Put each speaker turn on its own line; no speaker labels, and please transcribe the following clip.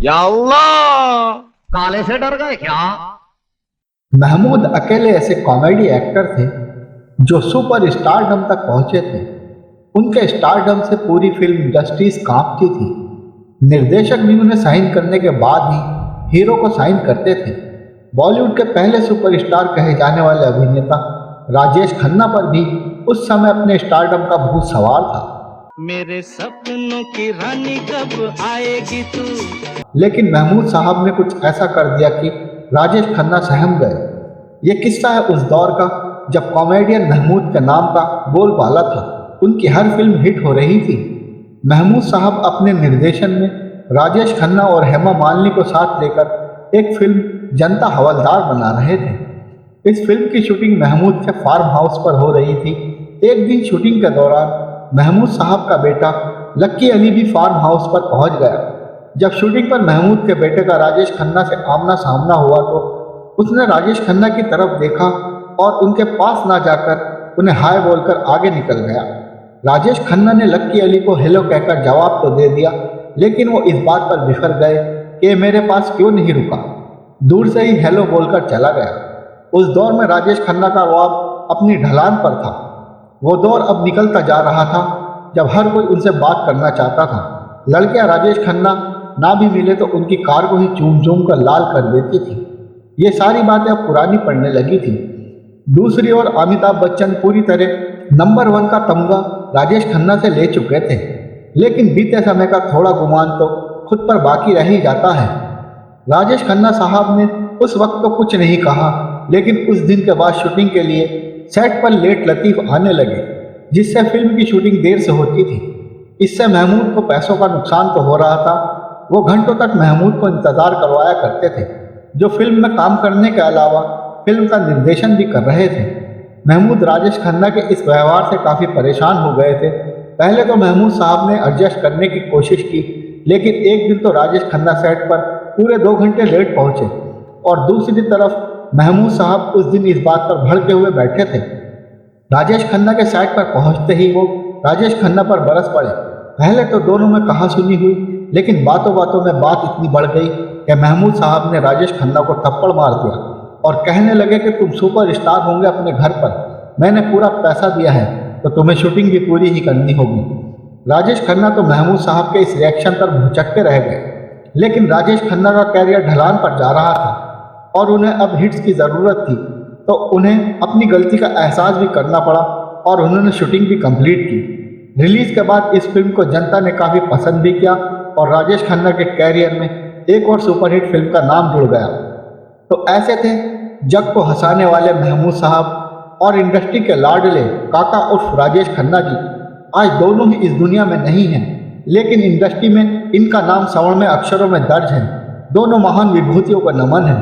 या अल्लाह, काले से डर गए क्या?
महमूद अकेले ऐसे कॉमेडी एक्टर थे जो सुपर स्टारडम तक पहुंचे थे। उनके स्टारडम से पूरी फिल्म जस्टिस कांपती थी। निर्देशक भी उन्हें साइन करने के बाद ही हीरो को साइन करते थे। बॉलीवुड के पहले सुपरस्टार कहे जाने वाले अभिनेता राजेश खन्ना पर भी उस समय अपने स्टारडम का भूत सवार था।
मेरे सपनों की रानी कब आएगी तू।
लेकिन महमूद साहब ने कुछ ऐसा कर दिया कि राजेश खन्ना सहम गए। ये किस्सा है उस दौर का जब कॉमेडियन महमूद के नाम का बोलबाला था। उनकी हर फिल्म हिट हो रही थी। महमूद साहब अपने निर्देशन में राजेश खन्ना और हेमा मालिनी को साथ लेकर एक फिल्म जनता हवलदार बना रहे थे। इस फिल्म की शूटिंग महमूद के फार्म हाउस पर हो रही थी। एक दिन शूटिंग के दौरान महमूद साहब का बेटा लक्की अली भी फार्म हाउस पर पहुंच गया। जब शूटिंग पर महमूद के बेटे का राजेश खन्ना से आमना सामना हुआ तो उसने राजेश खन्ना की तरफ देखा और उनके पास ना जाकर उन्हें हाय बोलकर आगे निकल गया। राजेश खन्ना ने लक्की अली को हेलो कहकर जवाब तो दे दिया, लेकिन वो इस बात पर बिफर गए कि मेरे पास क्यों नहीं रुका। दूर से ही हेलो बोलकर चला गया। उस दौर में राजेश खन्ना का रौब अपनी ढलान पर था। वो दौर अब निकलता जा रहा था जब हर कोई उनसे बात करना चाहता था। लड़कियां राजेश खन्ना ना भी मिले तो उनकी कार को ही चूम चूम कर लाल कर देती थी। ये सारी बातें अब पुरानी पड़ने लगी थी। दूसरी ओर अमिताभ बच्चन पूरी तरह नंबर 1 का तमगा राजेश खन्ना से ले चुके थे, लेकिन बीते समय का थोड़ा गुमान तो खुद पर बाकी रह ही जाता है। राजेश खन्ना साहब ने उस वक्त तो कुछ नहीं कहा, लेकिन उस दिन के बाद शूटिंग के लिए सेट पर लेट लतीफ़ आने लगे, जिससे फिल्म की शूटिंग देर से होती थी। इससे महमूद को पैसों का नुकसान तो हो रहा था। वो घंटों तक महमूद को इंतज़ार करवाया करते थे, जो फिल्म में काम करने के अलावा फिल्म का निर्देशन भी कर रहे थे। महमूद राजेश खन्ना के इस व्यवहार से काफ़ी परेशान हो गए थे। पहले तो महमूद साहब ने एडजस्ट करने की कोशिश की, लेकिन एक दिन तो राजेश खन्ना सेट पर पूरे 2 घंटे लेट पहुंचे और दूसरी तरफ महमूद साहब उस दिन इस बात पर भड़के हुए बैठे थे। राजेश खन्ना के सेट पर पहुंचते ही वो राजेश खन्ना पर बरस पड़े। पहले तो दोनों में कहा सुनी हुई, लेकिन बातों बातों में बात इतनी बढ़ गई कि महमूद साहब ने राजेश खन्ना को थप्पड़ मार दिया और कहने लगे कि तुम सुपर स्टार होंगे अपने घर पर, मैंने पूरा पैसा दिया है तो तुम्हें शूटिंग भी पूरी ही करनी होगी। राजेश खन्ना तो महमूद साहब के इस रिएक्शन पर भुचक्के रह गए, लेकिन राजेश खन्ना का कैरियर ढलान पर जा रहा था और उन्हें अब हिट्स की ज़रूरत थी, तो उन्हें अपनी गलती का एहसास भी करना पड़ा और उन्होंने शूटिंग भी कंप्लीट की। रिलीज़ के बाद इस फिल्म को जनता ने काफ़ी पसंद भी किया और राजेश खन्ना के कैरियर में एक और सुपरहिट फिल्म का नाम जुड़ गया। तो ऐसे थे जग को हंसाने वाले महमूद साहब और इंडस्ट्री के लाडले काका उर्फ राजेश खन्ना जी। आज दोनों ही इस दुनिया में नहीं हैं, लेकिन इंडस्ट्री में इनका नाम स्वर्णमय अक्षरों में दर्ज है। दोनों महान विभूतियों का नमन है।